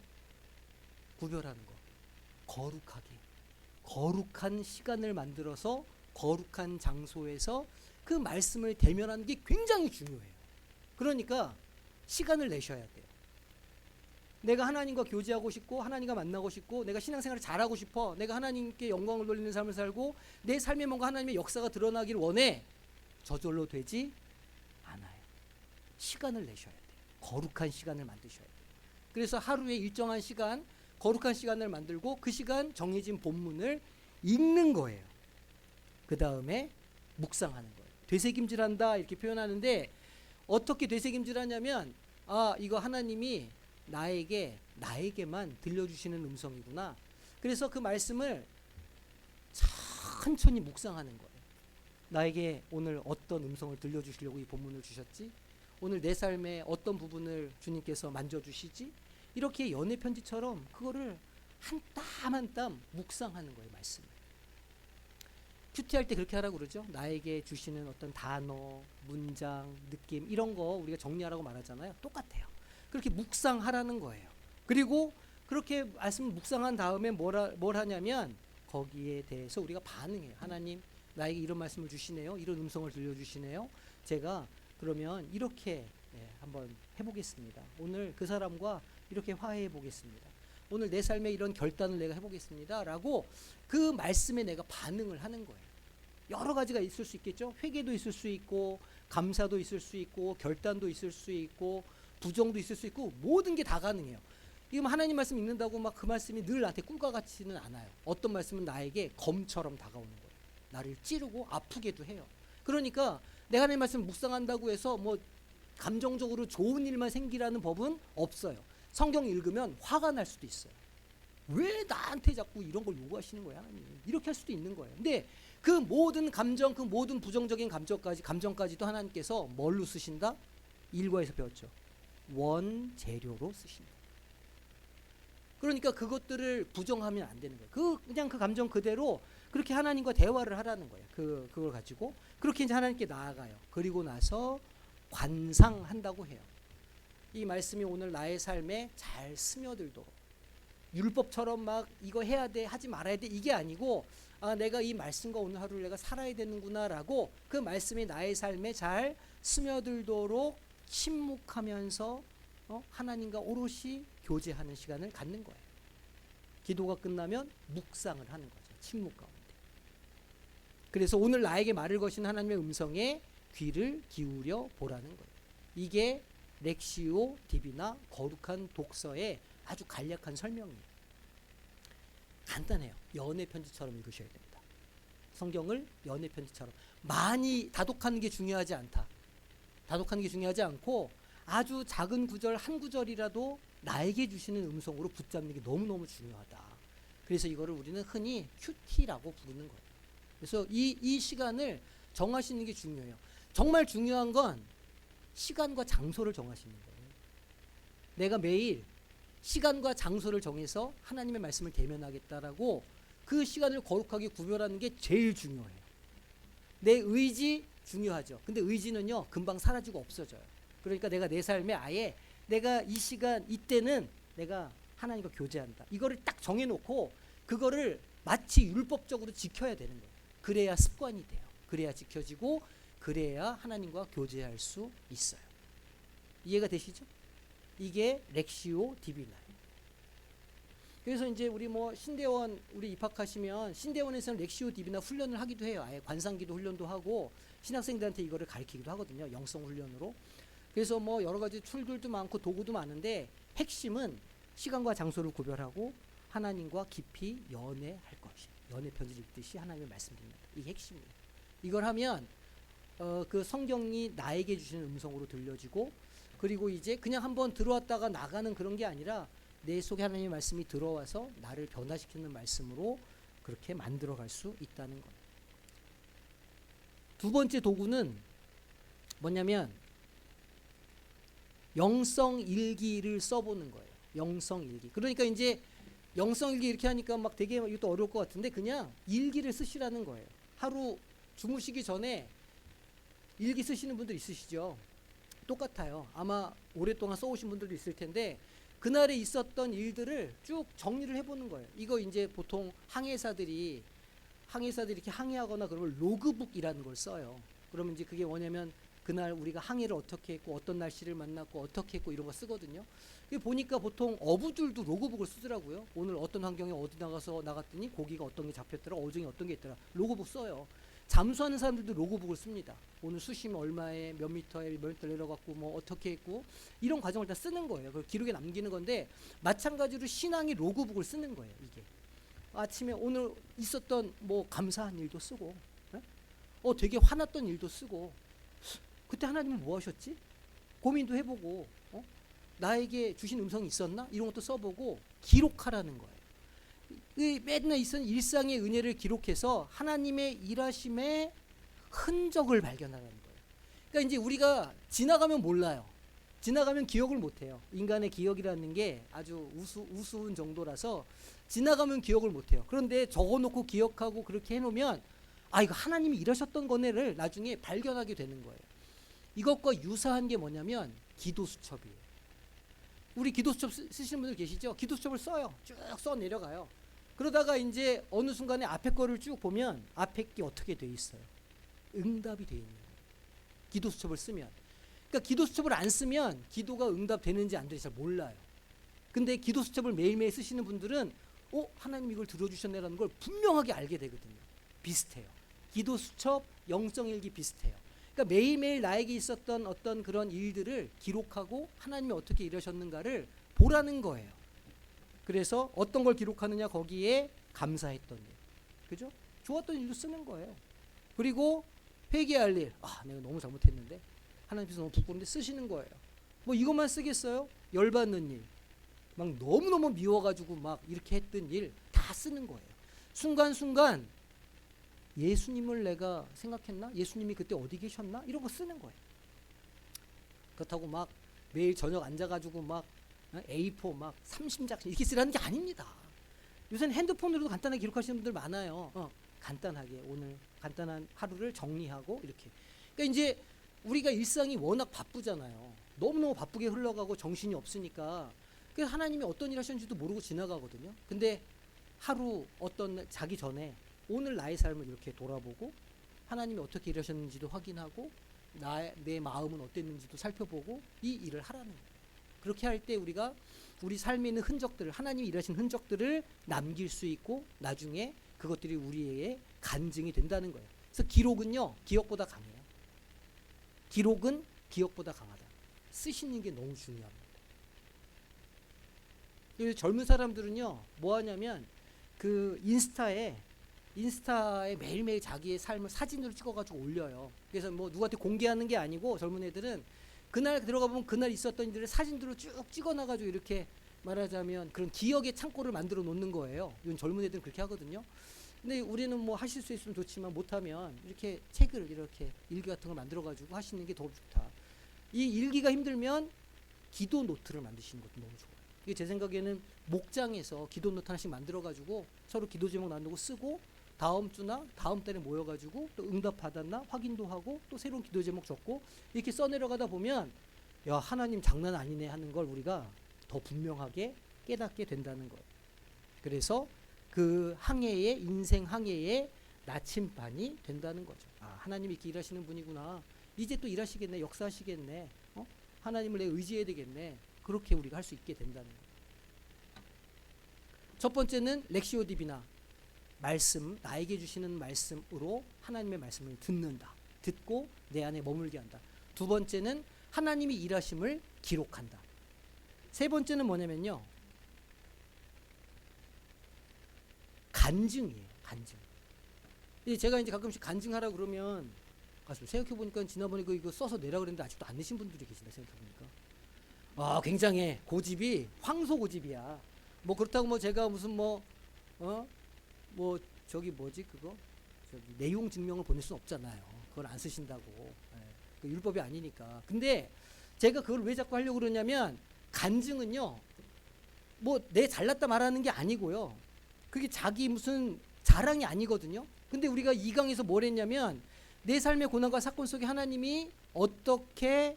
구별하는 거. 거룩하게. 거룩한 시간을 만들어서 거룩한 장소에서 그 말씀을 대면하는 게 굉장히 중요해요. 그러니까 시간을 내셔야 돼요. 내가 하나님과 교제하고 싶고 하나님과 만나고 싶고 내가 신앙생활을 잘하고 싶어, 내가 하나님께 영광을 돌리는 삶을 살고 내 삶에 뭔가 하나님의 역사가 드러나기를 원해. 저절로 되지 않아요. 시간을 내셔야 돼요. 거룩한 시간을 만드셔야 돼요. 그래서 하루에 일정한 시간, 거룩한 시간을 만들고 그 시간 정해진 본문을 읽는 거예요. 그 다음에 묵상하는 거예요. 되새김질한다 이렇게 표현하는데, 어떻게 되새김질하냐면 이거 하나님이 나에게만 들려주시는 음성이구나. 그래서 그 말씀을 천천히 묵상하는 거예요. 나에게 오늘 어떤 음성을 들려주시려고 이 본문을 주셨지? 오늘 내 삶의 어떤 부분을 주님께서 만져주시지? 이렇게 연애 편지처럼 그거를 한 땀 한 땀 묵상하는 거예요, 말씀을. 큐티할 때 그렇게 하라고 그러죠. 나에게 주시는 어떤 단어, 문장, 느낌 이런 거 우리가 정리하라고 말하잖아요. 똑같아요. 그렇게 묵상하라는 거예요. 그리고 그렇게 말씀 묵상한 다음에 뭘 하냐면 거기에 대해서 우리가 반응해요. 하나님, 나에게 이런 말씀을 주시네요. 이런 음성을 들려주시네요. 제가 그러면 이렇게 한번 해보겠습니다. 오늘 그 사람과 이렇게 화해해 보겠습니다. 오늘 내 삶에 이런 결단을 내가 해보겠습니다. 라고 그 말씀에 내가 반응을 하는 거예요. 여러 가지가 있을 수 있겠죠. 회개도 있을 수 있고 감사도 있을 수 있고 결단도 있을 수 있고 부정도 있을 수 있고 모든 게 다 가능해요. 이거 하나님 말씀 읽는다고 막 그 말씀이 늘 나한테 꿀과 같지는 않아요. 어떤 말씀은 나에게 검처럼 다가오는 거예요. 나를 찌르고 아프게도 해요. 그러니까 내가 하나님 말씀 묵상한다고 해서 뭐 감정적으로 좋은 일만 생기라는 법은 없어요. 성경 읽으면 화가 날 수도 있어요. 왜 나한테 자꾸 이런 걸 요구하시는 거야, 하나님? 이렇게 할 수도 있는 거예요. 근데 그 모든 감정, 그 모든 부정적인 감정까지도 하나님께서 뭘로 쓰신다? 일과에서 배웠죠. 원재료로 쓰신다. 그러니까 그것들을 부정하면 안 되는 거예요. 그냥 그 감정 그대로 그렇게 하나님과 대화를 하라는 거예요. 그걸 가지고 그렇게 이제 하나님께 나아가요. 그리고 나서 관상한다고 해요. 이 말씀이 오늘 나의 삶에 잘 스며들도록, 율법처럼 막 이거 해야 돼, 하지 말아야 돼, 이게 아니고 내가 이 말씀과 오늘 하루를 내가 살아야 되는구나라고 그 말씀이 나의 삶에 잘 스며들도록 침묵하면서 하나님과 오롯이 교제하는 시간을 갖는 거예요. 기도가 끝나면 묵상을 하는 거죠. 침묵 가운데. 그래서 오늘 나에게 말을 거신 하나님의 음성에 귀를 기울여 보라는 거예요. 이게 렉시오 디비나 거룩한 독서의 아주 간략한 설명이에요. 간단해요. 연애 편지처럼 읽으셔야 됩니다. 성경을 연애 편지처럼. 많이 다독하는 게 중요하지 않다. 다독하는 게 중요하지 않고 아주 작은 구절 한 구절이라도 나에게 주시는 음성으로 붙잡는 게 너무너무 중요하다. 그래서 이거를 우리는 흔히 큐티라고 부르는 거예요. 그래서 이 시간을 정하시는 게 중요해요. 정말 중요한 건 시간과 장소를 정하시는 거예요. 내가 매일 시간과 장소를 정해서 하나님의 말씀을 대면하겠다라고 그 시간을 거룩하게 구별하는 게 제일 중요해요. 내 의지 중요하죠. 근데 의지는요 금방 사라지고 없어져요. 그러니까 내가 내 삶에 아예 내가 이 시간 이때는 내가 하나님과 교제한다. 이거를 딱 정해놓고 그거를 마치 율법적으로 지켜야 되는 거예요. 그래야 습관이 돼요. 그래야 지켜지고 그래야 하나님과 교제할 수 있어요. 이해가 되시죠? 이게 렉시오 디비나예요. 그래서 이제 우리 뭐 신대원 우리 입학하시면 신대원에서는 렉시오 디비나 훈련을 하기도 해요. 아예 관상기도 훈련도 하고 신학생들한테 이거를 가르치기도 하거든요. 영성 훈련으로. 그래서 뭐 여러 가지 툴들도 많고 도구도 많은데 핵심은 시간과 장소를 구별하고 하나님과 깊이 연애할 것이. 연애 편지를 읽듯이 하나님의 말씀드립니다. 이게 핵심이에요. 이걸 하면 그 성경이 나에게 주시는 음성으로 들려지고 그리고 이제 그냥 한번 들어왔다가 나가는 그런 게 아니라 내 속에 하나님의 말씀이 들어와서 나를 변화시키는 말씀으로 그렇게 만들어갈 수 있다는 거예요. 두 번째 도구는 뭐냐면 영성일기를 써보는 거예요. 영성일기. 그러니까 이제 영성일기 이렇게 하니까 막 되게 이것도 어려울 것 같은데 그냥 일기를 쓰시라는 거예요. 하루 주무시기 전에 일기 쓰시는 분들 있으시죠? 똑같아요. 아마 오랫동안 써오신 분들도 있을 텐데 그날에 있었던 일들을 쭉 정리를 해보는 거예요. 이거 이제 보통 항해사들이 이렇게 항해하거나 그러면 로그북이라는 걸 써요. 그러면 이제 그게 뭐냐면 그날 우리가 항해를 어떻게 했고 어떤 날씨를 만났고 어떻게 했고 이런 거 쓰거든요. 보니까 보통 어부들도 로그북을 쓰더라고요. 오늘 어떤 환경에 어디 나가서 나갔더니 고기가 어떤 게 잡혔더라, 어종이 어떤 게 있더라. 로그북 써요. 잠수하는 사람들도 로그북을 씁니다. 오늘 수심 얼마에 몇 미터에 몇 미터 내려갔고 뭐 어떻게 했고 이런 과정을 다 쓰는 거예요. 그걸 기록에 남기는 건데 마찬가지로 신앙이 로그북을 쓰는 거예요. 이게 아침에 오늘 있었던 뭐 감사한 일도 쓰고 되게 화났던 일도 쓰고 그때 하나님은 뭐 하셨지? 고민도 해보고 나에게 주신 음성이 있었나? 이런 것도 써보고 기록하라는 거예요. 맨날 있었던 일상의 은혜를 기록해서 하나님의 일하심의 흔적을 발견하는 거예요. 그러니까 이제 우리가 지나가면 몰라요. 지나가면 기억을 못해요. 인간의 기억이라는 게 아주 우스운 정도라서 지나가면 기억을 못해요. 그런데 적어놓고 기억하고 그렇게 해놓으면 아 이거 하나님이 일하셨던 거네를 나중에 발견하게 되는 거예요. 이것과 유사한 게 뭐냐면 기도수첩이에요. 우리 기도수첩 쓰시는 분들 계시죠? 기도수첩을 써요. 쭉 써 내려가요. 그러다가 이제 어느 순간에 앞에 거를 쭉 보면 앞에 게 어떻게 돼 있어요? 응답이 돼 있는 거예요. 기도수첩을 쓰면. 그러니까 기도수첩을 안 쓰면 기도가 응답되는지 안 되는지 잘 몰라요. 근데 기도수첩을 매일매일 쓰시는 분들은 하나님 이걸 들어주셨네라는 걸 분명하게 알게 되거든요. 비슷해요. 기도수첩, 영성일기 비슷해요. 그러니까 매일매일 나에게 있었던 어떤 그런 일들을 기록하고 하나님이 어떻게 일하셨는가를 보라는 거예요. 그래서 어떤 걸 기록하느냐 거기에 감사했던 일. 그죠? 좋았던 일도 쓰는 거예요. 그리고 회개할 일. 내가 너무 잘못했는데 하나님께서 너무 부끄러운데 쓰시는 거예요. 뭐 이것만 쓰겠어요? 열받는 일. 막 너무너무 미워가지고 막 이렇게 했던 일 다 쓰는 거예요. 순간순간 예수님을 내가 생각했나? 예수님이 그때 어디 계셨나? 이런 거 쓰는 거예요. 그렇다고 막 매일 저녁 앉아가지고 막 A4 막 30장 이렇게 쓰라는 게 아닙니다. 요새는 핸드폰으로도 간단하게 기록하시는 분들 많아요. 간단하게 오늘 간단한 하루를 정리하고 이렇게. 그러니까 이제 우리가 일상이 워낙 바쁘잖아요. 너무너무 바쁘게 흘러가고 정신이 없으니까 그래서 하나님이 어떤 일 하셨는지도 모르고 지나가거든요. 근데 하루 어떤 자기 전에 오늘 나의 삶을 이렇게 돌아보고 하나님이 어떻게 일하셨는지도 확인하고 내 마음은 어땠는지도 살펴보고 이 일을 하라는 거예요. 그렇게 할 때 우리가 우리 삶에 있는 흔적들을 하나님이 일하신 흔적들을 남길 수 있고 나중에 그것들이 우리의 간증이 된다는 거예요. 그래서 기록은요 기억보다 강해요. 기록은 기억보다 강하다. 쓰시는 게 너무 중요합니다. 그래서 젊은 사람들은요 뭐 하냐면 그 인스타에 매일매일 자기의 삶을 사진으로 찍어가지고 올려요. 그래서 뭐 누구한테 공개하는 게 아니고 젊은 애들은 그날 들어가 보면 그날 있었던 일들을 사진으로 쭉 찍어놔가지고 이렇게 말하자면 그런 기억의 창고를 만들어 놓는 거예요. 이건 젊은 애들은 그렇게 하거든요. 근데 우리는 뭐 하실 수 있으면 좋지만 못하면 이렇게 책을 이렇게 일기 같은 걸 만들어가지고 하시는 게 더 좋다. 이 일기가 힘들면 기도 노트를 만드시는 것도 너무 좋아요. 이게 제 생각에는 목장에서 기도 노트 하나씩 만들어가지고 서로 기도 제목 나누고 쓰고 다음 주나 다음 달에 모여가지고 또 응답 받았나 확인도 하고 또 새로운 기도 제목 적고 이렇게 써내려가다 보면 야 하나님 장난 아니네 하는 걸 우리가 더 분명하게 깨닫게 된다는 거예요. 그래서 그 항해의 인생 항해의 나침반이 된다는 거죠. 하나님이 이렇게 일하시는 분이구나. 이제 또 일하시겠네. 역사하시겠네. 하나님을 내가 의지해야 되겠네. 그렇게 우리가 할 수 있게 된다는 거예요. 첫 번째는 렉시오 디비나, 말씀, 나에게 주시는 말씀으로 하나님의 말씀을 듣는다. 듣고 내 안에 머물게 한다. 두 번째는 하나님이 일하심을 기록한다. 세 번째는 뭐냐면요, 간증이에요. 간증. 제가 이제 가끔씩 간증하라 그러면 가서 생각해 보니까 지난번에 이거 써서 내라 그랬는데 아직도 안 내신 분들이 계시네. 생각해 보니까 굉장히 고집이 황소 고집이야. 뭐 그렇다고 뭐 제가 무슨 뭐 저기 뭐지 그거 저기 내용 증명을 보낼 수는 없잖아요. 그걸 안 쓰신다고. 그 율법이 아니니까. 근데 제가 그걸 왜 자꾸 하려고 그러냐면, 간증은요, 뭐 내 잘났다 말하는 게 아니고요, 그게 자기 무슨 자랑이 아니거든요. 근데 우리가 이 강에서 뭘 했냐면, 내 삶의 고난과 사건 속에 하나님이 어떻게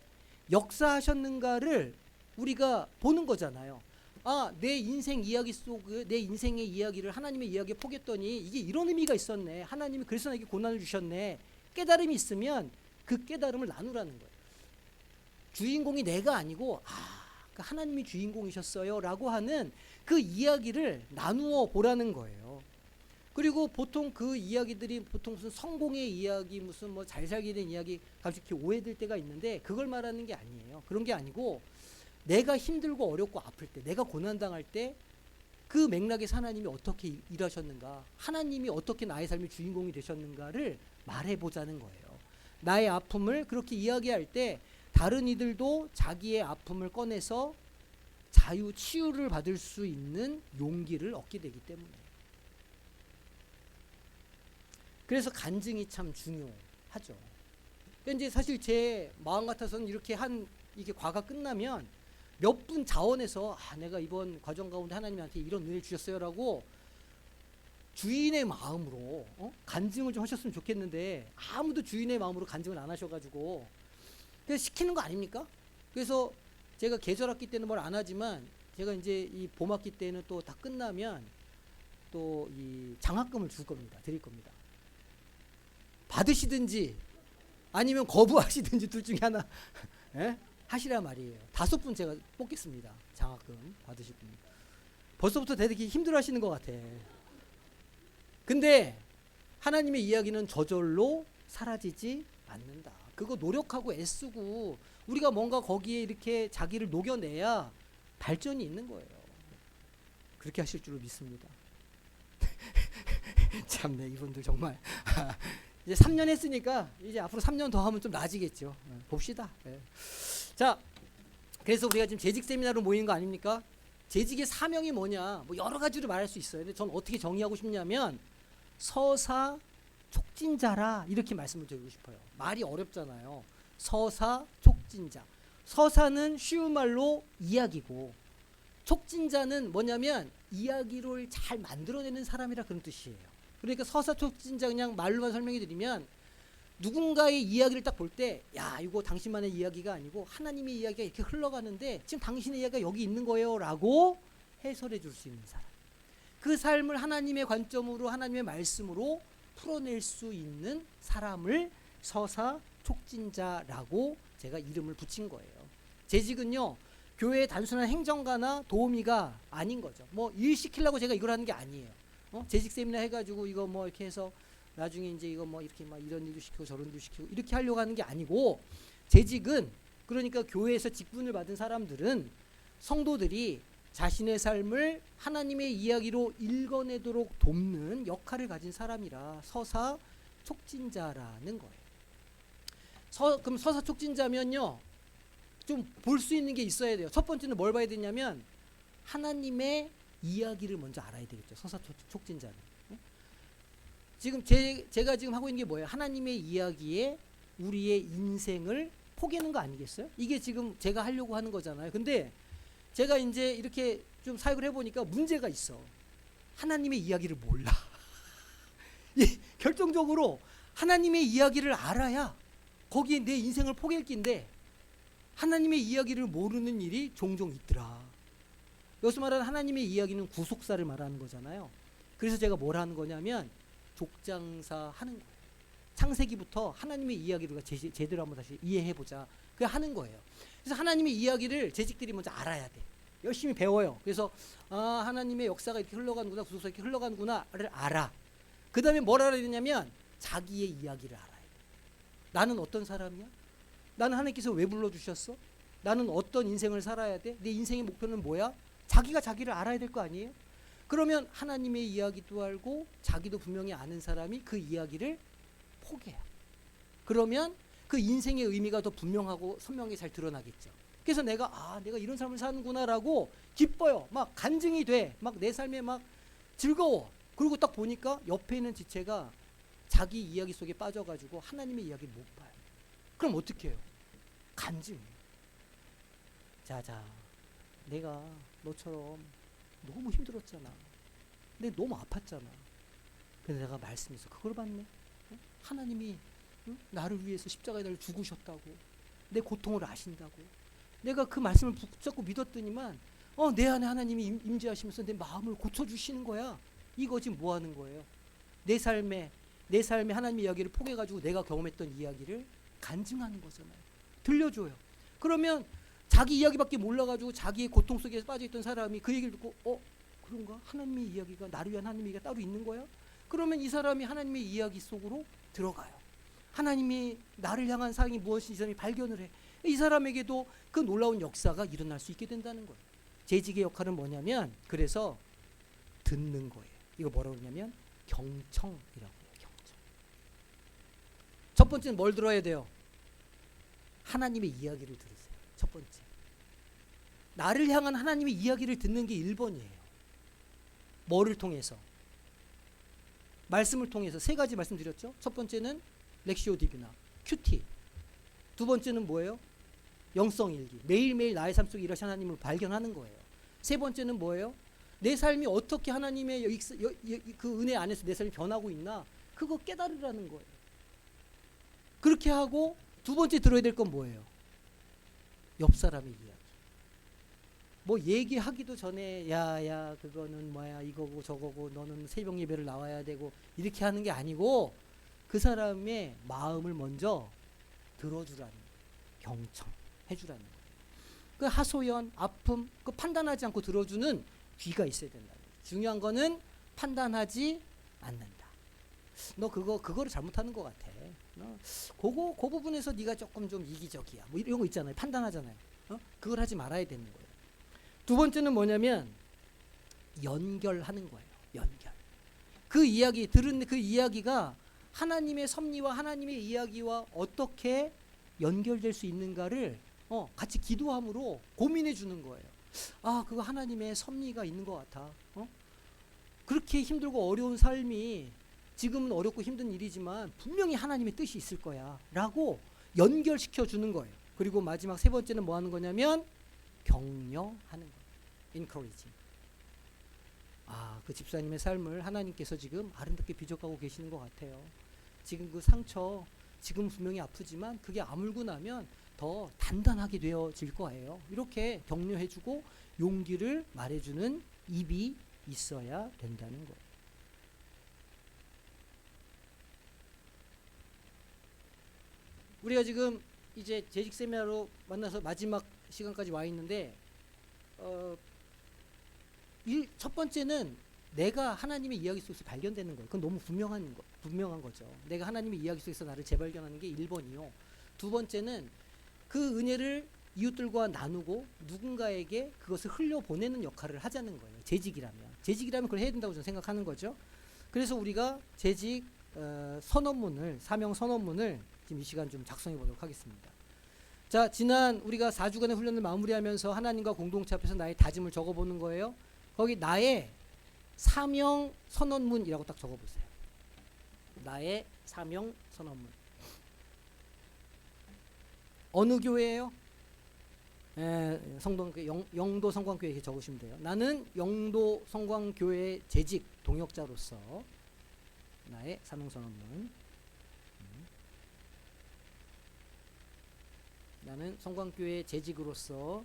역사하셨는가를 우리가 보는 거잖아요. 내 인생 이야기 속에, 내 인생의 이야기를 하나님의 이야기에 포겠더니 이게 이런 의미가 있었네. 하나님이 그래서 나에게 고난을 주셨네. 깨달음이 있으면 그 깨달음을 나누라는 거예요. 주인공이 내가 아니고 그 하나님이 주인공이셨어요 라고 하는 그 이야기를 나누어 보라는 거예요. 그리고 보통 그 이야기들이 보통 무슨 성공의 이야기, 무슨 뭐 잘 살게 된 이야기, 가끔씩 이렇게 오해될 때가 있는데, 그걸 말하는 게 아니에요. 그런 게 아니고, 내가 힘들고 어렵고 아플 때, 내가 고난당할 때 그 맥락에서 하나님이 어떻게 일하셨는가, 하나님이 어떻게 나의 삶의 주인공이 되셨는가를 말해보자는 거예요. 나의 아픔을 그렇게 이야기할 때 다른 이들도 자기의 아픔을 꺼내서 치유를 받을 수 있는 용기를 얻게 되기 때문에. 그래서 간증이 참 중요하죠. 이제 사실 제 마음 같아서는 이게 과가 끝나면 몇 분 자원해서 내가 이번 과정 가운데 하나님한테 이런 은혜를 주셨어요라고 주인의 마음으로 간증을 좀 하셨으면 좋겠는데, 아무도 주인의 마음으로 간증을 안 하셔가지고 그래서 시키는 거 아닙니까? 그래서 제가 계절학기 때는 뭘 안 하지만, 제가 이제 이 봄학기 때는 또 다 끝나면 또 이 장학금을 드릴 겁니다. 받으시든지 아니면 거부하시든지 둘 중에 하나 하시란 말이에요. 5분 제가 뽑겠습니다. 장학금 받으실 분. 벌써부터 되게 힘들어 하시는 것 같아. 근데 하나님의 이야기는 저절로 사라지지 않는다. 그거 노력하고 애쓰고 우리가 뭔가 거기에 이렇게 자기를 녹여내야 발전이 있는 거예요. 그렇게 하실 줄로 믿습니다. 참네, 이분들 정말. 이제 3년 했으니까 이제 앞으로 3년 더 하면 좀 나아지겠죠. 봅시다. 자, 그래서 우리가 지금 재직 세미나로 모이는 거 아닙니까? 재직의 사명이 뭐냐, 뭐 여러 가지로 말할 수 있어요. 근데 전 어떻게 정의하고 싶냐면, 서사 촉진자라 이렇게 말씀을 드리고 싶어요. 말이 어렵잖아요. 서사 촉진자. 서사는 쉬운 말로 이야기고, 촉진자는 뭐냐면 이야기를 잘 만들어내는 사람이라 그런 뜻이에요. 그러니까 서사 촉진자, 그냥 말로만 설명해 드리면, 누군가의 이야기를 딱 볼 때, 야, 이거 당신만의 이야기가 아니고 하나님의 이야기가 이렇게 흘러가는데 지금 당신의 이야기가 여기 있는 거예요 라고 해설해 줄 수 있는 사람, 그 삶을 하나님의 관점으로, 하나님의 말씀으로 풀어낼 수 있는 사람을 서사 촉진자라고 제가 이름을 붙인 거예요. 재직은요, 교회의 단순한 행정가나 도우미가 아닌 거죠. 뭐 일 시키려고 제가 이걸 하는 게 아니에요. 재직 세미나 해가지고 이거 뭐 이렇게 해서 나중에 이제 이거 뭐 이렇게 막 이런 일도 시키고 저런 일도 시키고 이렇게 하려고 하는 게 아니고, 재직은 그러니까 교회에서 직분을 받은 사람들은 성도들이 자신의 삶을 하나님의 이야기로 읽어내도록 돕는 역할을 가진 사람이라 서사 촉진자라는 거예요. 그럼 서사 촉진자면요, 좀 볼 수 있는 게 있어야 돼요. 첫 번째는 뭘 봐야 되냐면, 하나님의 이야기를 먼저 알아야 되겠죠. 서사 촉진자는. 지금 제가 지금 하고 있는 게 뭐예요? 하나님의 이야기에 우리의 인생을 포개는 거 아니겠어요? 이게 지금 제가 하려고 하는 거잖아요. 근데 제가 이제 이렇게 좀 사역을 해보니까 문제가 있어. 하나님의 이야기를 몰라. 결정적으로 하나님의 이야기를 알아야 거기에 내 인생을 포갤 낀데, 하나님의 이야기를 모르는 일이 종종 있더라. 여기서 말하는 하나님의 이야기는 구속사를 말하는 거잖아요. 그래서 제가 뭘 하는 거냐면 족장사 하는 거예요. 창세기부터 하나님의 이야기를 제대로 한번 다시 이해해보자. 그냥 하는 거예요. 그래서 하나님의 이야기를 재직들이 먼저 알아야 돼. 열심히 배워요. 그래서 하나님의 역사가 이렇게 흘러가는구나, 구속사 이렇게 흘러가는구나를 알아. 그 다음에 뭘 알아야 되냐면 자기의 이야기를 알아야 돼. 나는 어떤 사람이야? 나는 하나님께서 왜 불러주셨어? 나는 어떤 인생을 살아야 돼? 내 인생의 목표는 뭐야? 자기가 자기를 알아야 될 거 아니에요? 그러면 하나님의 이야기도 알고 자기도 분명히 아는 사람이 그 이야기를 포기해요. 그러면 그 인생의 의미가 더 분명하고 선명하게 잘 드러나겠죠. 그래서 내가 이런 삶을 사는구나라고 기뻐요. 막 간증이 돼. 막 내 삶에 막 즐거워. 그리고 딱 보니까 옆에 있는 지체가 자기 이야기 속에 빠져가지고 하나님의 이야기를 못 봐요. 그럼 어떻게 해요? 간증. 자자, 내가 너처럼 너무 힘들었잖아. 근데 너무 아팠잖아. 근데 내가 말씀에서 그걸 봤네. 하나님이 나를 위해서 십자가에 달려 죽으셨다고. 내 고통을 아신다고. 내가 그 말씀을 붙잡고 믿었더니만 내 안에 하나님이 임재하시면서 내 마음을 고쳐주시는 거야. 이거 지금 뭐 하는 거예요? 내 삶에 하나님의 이야기를 포기해가지고 내가 경험했던 이야기를 간증하는 거잖아요. 들려줘요. 그러면 자기 이야기밖에 몰라가지고 자기의 고통 속에 빠져있던 사람이 그 얘기를 듣고 그런가? 하나님의 이야기가 나를 위한 하나님의 이야기가 따로 있는 거야? 그러면 이 사람이 하나님의 이야기 속으로 들어가요. 하나님이 나를 향한 사랑이 무엇인지 이 사람이 발견을 해. 이 사람에게도 그 놀라운 역사가 일어날 수 있게 된다는 거예요. 재직의 역할은 뭐냐면 그래서 듣는 거예요. 이거 뭐라고 그러냐면 경청이라고 해요. 경청. 첫 번째는 뭘 들어야 돼요? 하나님의 이야기를 들으세요. 첫 번째. 나를 향한 하나님의 이야기를 듣는 게 1번이에요. 뭐를 통해서? 말씀을 통해서 3가지 말씀드렸죠. 첫 번째는 렉시오 디비나, 큐티. 두 번째는 뭐예요? 영성일기. 매일매일 나의 삶 속에 일하신 하나님을 발견하는 거예요. 세 번째는 뭐예요? 내 삶이 어떻게 하나님의 그 은혜 안에서 내 삶이 변하고 있나? 그거 깨달으라는 거예요. 그렇게 하고 두 번째 들어야 될 건 뭐예요? 옆 사람의 이야기. 뭐 얘기하기도 전에 야 그거는 뭐야 이거고 저거고 너는 새벽 예배를 나와야 되고 이렇게 하는 게 아니고 그 사람의 마음을 먼저 들어주라는 거예요. 경청해주라는 거예요. 그 하소연, 아픔, 그 판단하지 않고 들어주는 귀가 있어야 된다. 중요한 거는 판단하지 않는다. 너 그거를 잘못하는 것 같아. 그 부분에서 네가 조금 좀 이기적이야. 뭐 이런 거 있잖아요. 판단하잖아요. 그걸 하지 말아야 되는 거예요. 두 번째는 뭐냐면 연결하는 거예요. 연결. 그 이야기 들은 그 이야기가 하나님의 섭리와 하나님의 이야기와 어떻게 연결될 수 있는가를 같이 기도함으로 고민해 주는 거예요. 그거 하나님의 섭리가 있는 것 같아. 그렇게 힘들고 어려운 삶이 지금은 어렵고 힘든 일이지만 분명히 하나님의 뜻이 있을 거야 라고 연결시켜 주는 거예요. 그리고 마지막 세 번째는 뭐 하는 거냐면 격려하는 거예요. encouraging. 그 집사님의 삶을 하나님께서 지금 아름답게 빚어가고 계시는 것 같아요. 지금 그 상처 지금 분명히 아프지만 그게 아물고 나면 더 단단하게 되어질 거예요. 이렇게 격려해주고 용기를 말해주는 입이 있어야 된다는 거예요. 우리가 지금 이제 재직 세미나로 만나서 마지막 시간까지 와 있는데 첫 번째는 내가 하나님의 이야기 속에서 발견되는 거예요. 그건 너무 분명한 거죠. 내가 하나님의 이야기 속에서 나를 재발견하는 게 1번이요. 두 번째는 그 은혜를 이웃들과 나누고 누군가에게 그것을 흘려보내는 역할을 하자는 거예요. 재직이라면 그걸 해야 된다고 저는 생각하는 거죠. 그래서 우리가 재직 사명 선언문을 지금 이 시간 좀 작성해 보도록 하겠습니다. 자, 지난 우리가 4주간의 훈련을 마무리하면서 하나님과 공동체 앞에서 나의 다짐을 적어보는 거예요. 거기 나의 사명 선언문이라고 딱 적어보세요. 나의 사명 선언문. 어느 교회예요? 영도 성광교회 이렇게 적으시면 돼요. 나는 영도 성광교회 재직 동역자로서 나의 사명 선언문. 나는 성광교회 재직으로서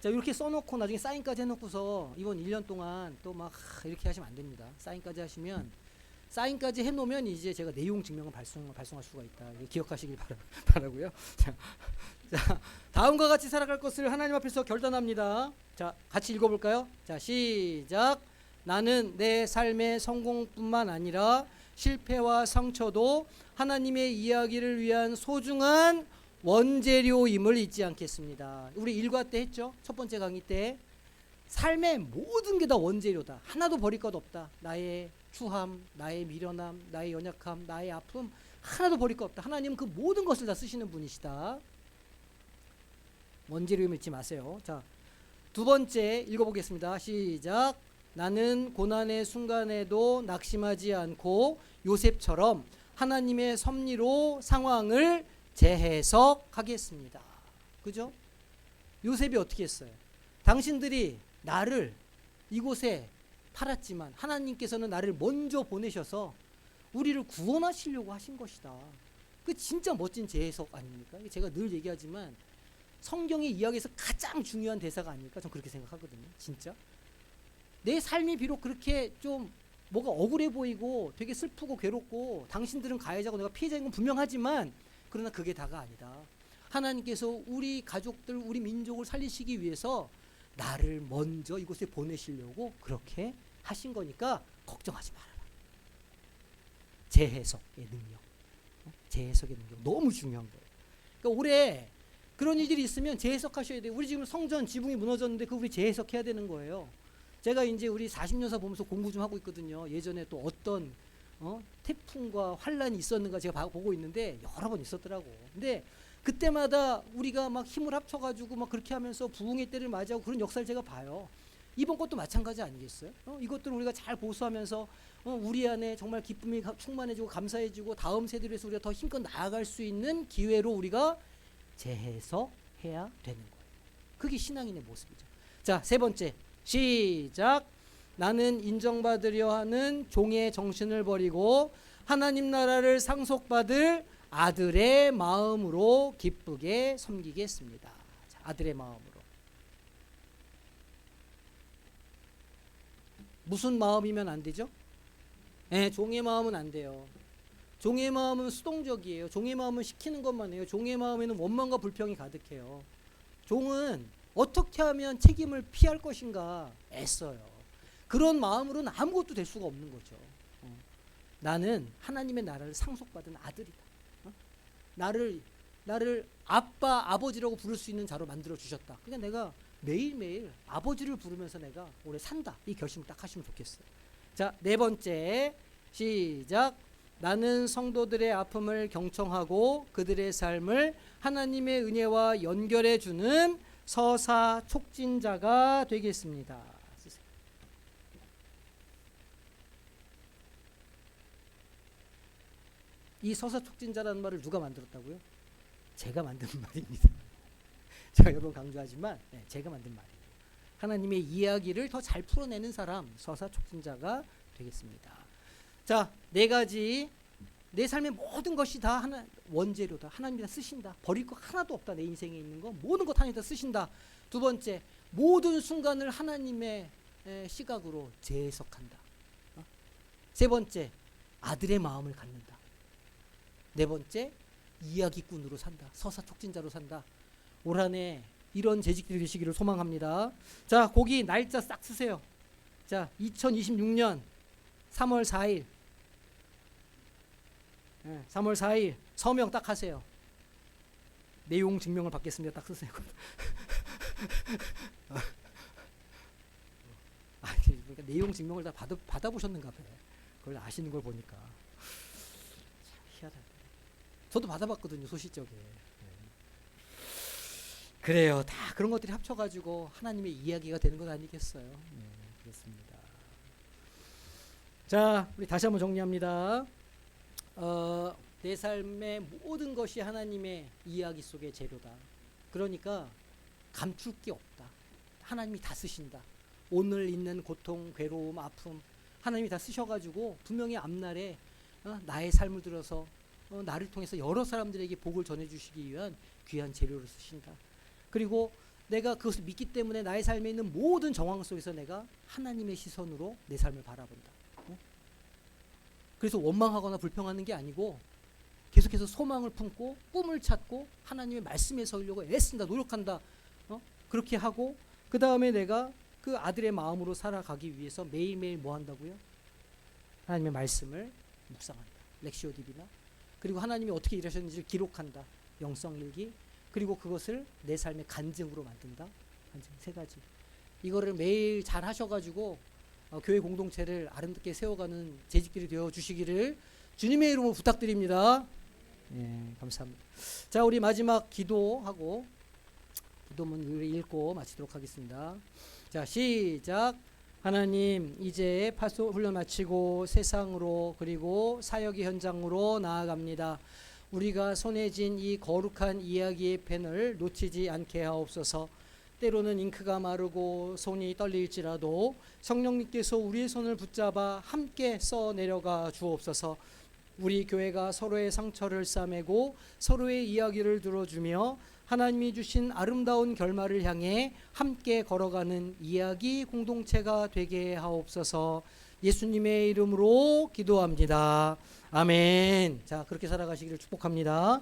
자 이렇게 써놓고 나중에 사인까지 해놓고서 이번 1년 동안 또 막 이렇게 하시면 안 됩니다. 사인까지 하시면 사인까지 해놓으면 이제 제가 내용 증명을 발송할 수가 있다. 기억하시길 바라고요. 자, 다음과 같이 살아갈 것을 하나님 앞에서 결단합니다. 자, 같이 읽어볼까요? 자, 시작. 나는 내 삶의 성공뿐만 아니라 실패와 상처도 하나님의 이야기를 위한 소중한 원재료임을 잊지 않겠습니다. 우리 일과 때 했죠? 첫 번째 강의 때. 삶의 모든 게 다 원재료다. 하나도 버릴 것 없다. 나의 추함, 나의 미련함, 나의 연약함, 나의 아픔 하나도 버릴 것 없다. 하나님은 그 모든 것을 다 쓰시는 분이시다. 원재료임을 잊지 마세요. 자, 두 번째 읽어보겠습니다. 시작. 나는 고난의 순간에도 낙심하지 않고 요셉처럼 하나님의 섭리로 상황을 재해석하겠습니다. 그죠? 요셉이 어떻게 했어요? 당신들이 나를 이곳에 팔았지만 하나님께서는 나를 먼저 보내셔서 우리를 구원하시려고 하신 것이다. 그 진짜 멋진 재해석 아닙니까? 제가 늘 얘기하지만 성경의 이야기에서 가장 중요한 대사가 아닐까? 전 그렇게 생각하거든요. 진짜. 내 삶이 비록 그렇게 좀 뭐가 억울해 보이고 되게 슬프고 괴롭고 당신들은 가해자고 내가 피해자인 건 분명하지만 그러나 그게 다가 아니다. 하나님께서 우리 가족들, 우리 민족을 살리시기 위해서 나를 먼저 이곳에 보내시려고 그렇게 하신 거니까 걱정하지 말아라. 재해석의 능력. 재해석의 능력. 너무 중요한 거예요. 그러니까 올해 그런 일들이 있으면 재해석하셔야 돼요. 우리 지금 성전 지붕이 무너졌는데 그거 우리 재해석해야 되는 거예요. 제가 이제 우리 40년사 보면서 공부 좀 하고 있거든요. 예전에 또 어떤 태풍과 환란이 있었는가 제가 보고 있는데 여러 번 있었더라고. 근데 그때마다 우리가 막 힘을 합쳐가지고 막 그렇게 하면서 부흥의 때를 맞이하고 그런 역사를 제가 봐요. 이번 것도 마찬가지 아니겠어요? 이것들을 우리가 잘 보수하면서 우리 안에 정말 기쁨이 충만해지고 감사해지고 다음 세대를 위해서 우리가 더 힘껏 나아갈 수 있는 기회로 우리가 재해석해야 되는 거예요. 그게 신앙인의 모습이죠. 자, 세 번째. 시작. 나는 인정받으려 하는 종의 정신을 버리고 하나님 나라를 상속받을 아들의 마음으로 기쁘게 섬기겠습니다. 자, 아들의 마음으로. 무슨 마음이면 안 되죠? 종의 마음은 안 돼요. 종의 마음은 수동적이에요. 종의 마음은 시키는 것만 해요. 종의 마음에는 원망과 불평이 가득해요. 종은 어떻게 하면 책임을 피할 것인가 애써요. 그런 마음으로는 아무것도 될 수가 없는 거죠. 나는 하나님의 나라를 상속받은 아들이다. 나를 아빠, 아버지라고 부를 수 있는 자로 만들어 주셨다. 그러니까 내가 매일매일 아버지를 부르면서 내가 올해 산다. 이 결심을 딱 하시면 좋겠어요. 자, 네 번째. 시작. 나는 성도들의 아픔을 경청하고 그들의 삶을 하나님의 은혜와 연결해 주는 서사 촉진자가 되겠습니다. 쓰세요. 이 서사 촉진자라는 말을 누가 만들었다고요? 제가 만든 말입니다. 제가 여러 번 강조하지만 제가 만든 말이에요. 하나님의 이야기를 더 잘 풀어내는 사람, 서사 촉진자가 되겠습니다. 자, 네 가지. 내 삶의 모든 것이 다 하나 원재료다. 하나님이 다 쓰신다. 버릴 거 하나도 없다. 내 인생에 있는 거 모든 것 하나님 다 쓰신다. 두 번째, 모든 순간을 하나님의 시각으로 재해석한다. 세 번째, 아들의 마음을 갖는다. 네 번째, 이야기꾼으로 산다. 서사 촉진자로 산다. 올 한 해 이런 재직들이 되시기를 소망합니다. 자, 거기 날짜 싹 쓰세요. 자, 2026년 3월 4일 3월 4일 서명 딱 하세요. 내용 증명을 받겠습니다. 딱 쓰세요. 그러니까 내용 증명을 다 받아보셨는가 봐요. 그걸 아시는 걸 보니까 희한하다. 저도 받아봤거든요. 소시적에. 그래요. 다 그런 것들이 합쳐가지고 하나님의 이야기가 되는 것 아니겠어요. 그렇습니다. 자, 우리 다시 한번 정리합니다. 내 삶의 모든 것이 하나님의 이야기 속의 재료다. 그러니까 감출 게 없다. 하나님이 다 쓰신다. 오늘 있는 고통, 괴로움, 아픔 하나님이 다 쓰셔가지고 분명히 앞날에 나의 삶을 들어서 나를 통해서 여러 사람들에게 복을 전해주시기 위한 귀한 재료를 쓰신다. 그리고 내가 그것을 믿기 때문에 나의 삶에 있는 모든 정황 속에서 내가 하나님의 시선으로 내 삶을 바라본다. 그래서 원망하거나 불평하는 게 아니고 계속해서 소망을 품고 꿈을 찾고 하나님의 말씀에 서려고 애쓴다, 노력한다. 그렇게 하고 그 다음에 내가 그 아들의 마음으로 살아가기 위해서 매일매일 뭐 한다고요? 하나님의 말씀을 묵상한다. 렉시오 디비나. 그리고 하나님이 어떻게 일하셨는지를 기록한다. 영성일기. 그리고 그것을 내 삶의 간증으로 만든다. 간증 세 가지. 이거를 매일 잘 하셔가지고 교회 공동체를 아름답게 세워가는 재직들이 되어 주시기를 주님의 이름으로 부탁드립니다. 예, 감사합니다. 자, 우리 마지막 기도하고 기도문 읽고 마치도록 하겠습니다. 자, 시작. 하나님, 이제 파수 훈련 마치고 세상으로 그리고 사역의 현장으로 나아갑니다. 우리가 손에 쥔 이 거룩한 이야기의 펜을 놓치지 않게 하옵소서. 때로는 잉크가 마르고 손이 떨릴지라도 성령님께서 우리의 손을 붙잡아 함께 써 내려가 주옵소서. 우리 교회가 서로의 상처를 싸매고 서로의 이야기를 들어주며 하나님이 주신 아름다운 결말을 향해 함께 걸어가는 이야기 공동체가 되게 하옵소서. 예수님의 이름으로 기도합니다. 아멘. 자, 그렇게 살아가시기를 축복합니다.